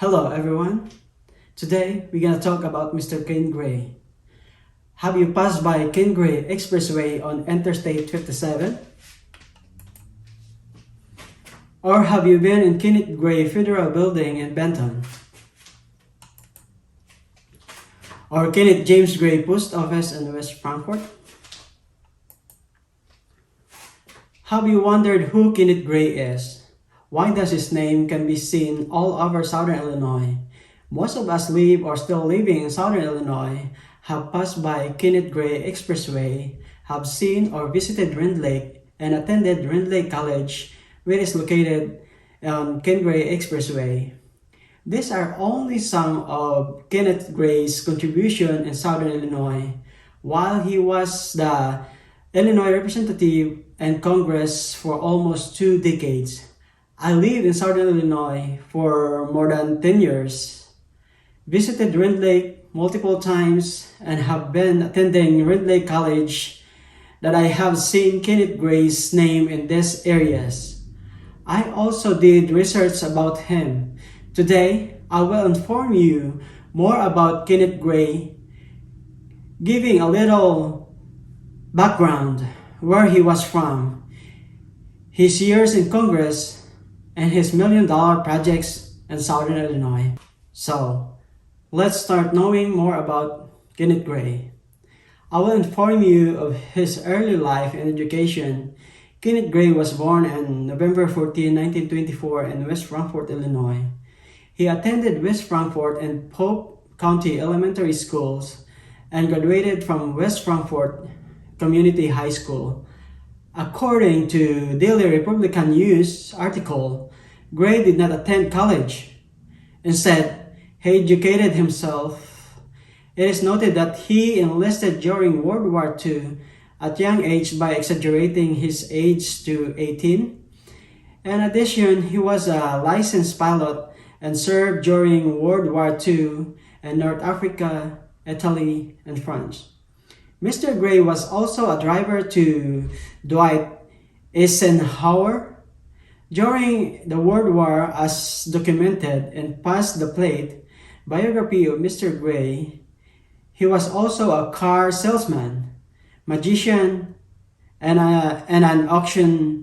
Hello everyone. Today we're gonna talk about Mr. Ken Gray. Have you passed by Ken Gray Expressway on Interstate 57? Or have you been in Kenneth Gray Federal Building in Benton? Or Kenneth James Gray Post Office in West Frankfort? Have you wondered who Kenneth Gray is? Why does his name can be seen all over Southern Illinois? Most of us live or still living in Southern Illinois have passed by Kenneth Gray Expressway, have seen or visited Rend Lake, and attended Rend Lake College, which is located on Ken Gray Expressway. These are only some of Kenneth Gray's contribution in Southern Illinois. While he was the Illinois representative and Congress for almost 2 decades, I lived in Southern Illinois for more than 10 years, visited Rend Lake multiple times, and have been attending Rend Lake College that I have seen Kenneth Gray's name in these areas. I also did research about him. Today, I will inform you more about Kenneth Gray, giving a little background where he was from, his years in Congress, and his $1 million projects in Southern Illinois. So, let's start knowing more about Kenneth Gray. I will inform you of his early life and education. Kenneth Gray was born on November 14, 1924 in West Frankfort, Illinois. He attended West Frankfort and Pope County Elementary Schools and graduated from West Frankfort Community High School. According to Daily Republican News article, Gray did not attend college. Instead, he educated himself. It is noted that he enlisted during World War II at young age by exaggerating his age to 18. In addition, he was a licensed pilot and served during World War II in North Africa, Italy, and France. Mr. Gray was also a driver to Dwight Eisenhower. During the World War, as documented in Pass the Plate, biography of Mr. Gray, he was also a car salesman, magician, and an auctioneer.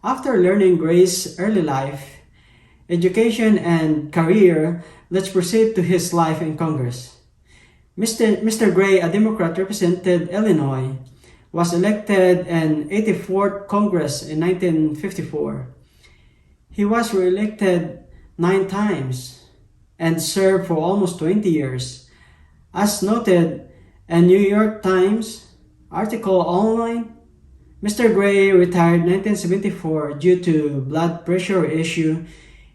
After learning Gray's early life, education, and career, let's proceed to his life in Congress. Mr. Gray, a Democrat, represented Illinois, was elected in 84th Congress in 1954. He was re-elected 9 times and served for almost 20 years. As noted in New York Times article online, Mr. Gray retired 1974 due to blood pressure issue.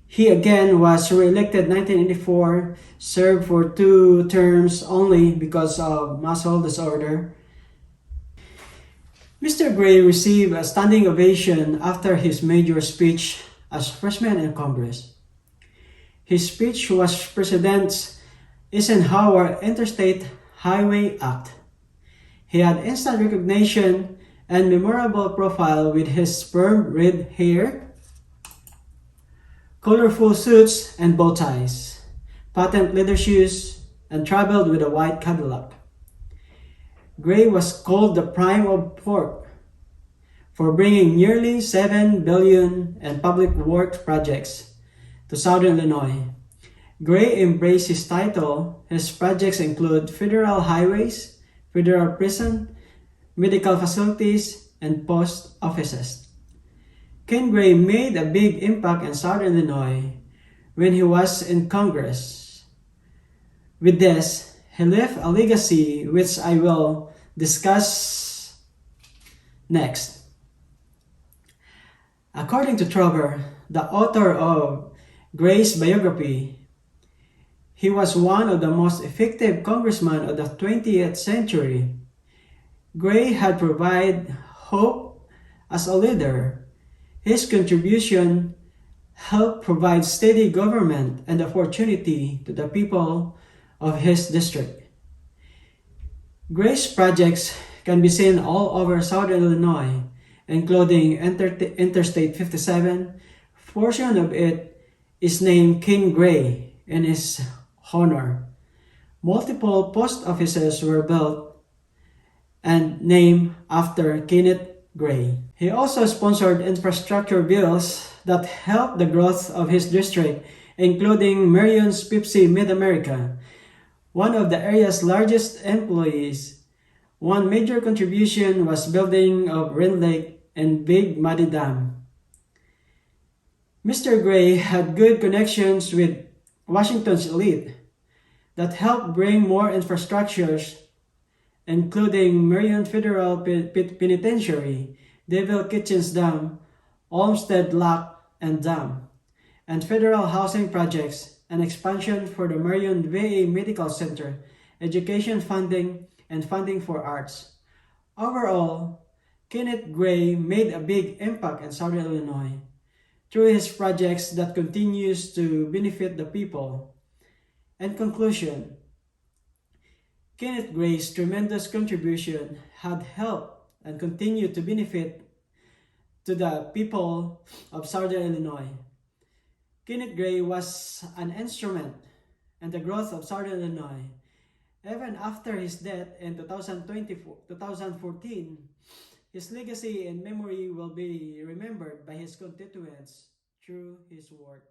He again was re-elected 1984, served for 2 terms only because of muscle disorder. Mr. Gray received a standing ovation after his major speech as freshman in Congress. His speech was President Eisenhower Interstate Highway Act. He had instant recognition and memorable profile with his perm red hair, colorful suits and bow ties, patent leather shoes, and traveled with a white Cadillac. Gray was called the prime of pork for bringing nearly $7 billion in public works projects to Southern Illinois. Gray embraced his title. His projects include federal highways, federal prison, medical facilities, and post offices. Ken Gray made a big impact in Southern Illinois when he was in Congress. With this, he left a legacy which I will discuss next. According to Trover, the author of Gray's biography, he was one of the most effective congressmen of the 20th century. Gray had provided hope as a leader. His contribution helped provide steady government and opportunity to the people of his district. Gray's projects can be seen all over Southern Illinois, including Interstate 57, portion of it is named King Gray in his honor. Multiple post offices were built and named after Kenneth Gray. He also sponsored infrastructure bills that helped the growth of his district, including Marion's Pepsi Mid-America, one of the area's largest employees. One major contribution was building of Red Lake and Big Muddy Dam. Mr. Gray had good connections with Washington's elite that helped bring more infrastructures, including Marion Federal Penitentiary, Devil Kitchens Dam, Olmsted Lock and Dam, and federal housing projects and expansion for the Marion VA Medical Center, education funding, and funding for arts. Overall, Kenneth Gray made a big impact in Southern Illinois through his projects that continues to benefit the people. In conclusion, Kenneth Gray's tremendous contribution had helped and continue to benefit to the people of Southern Illinois. Kenneth Gray was an instrument in the growth of Southern Illinois. Even after his death in 2014, his legacy and memory will be remembered by his constituents through his work.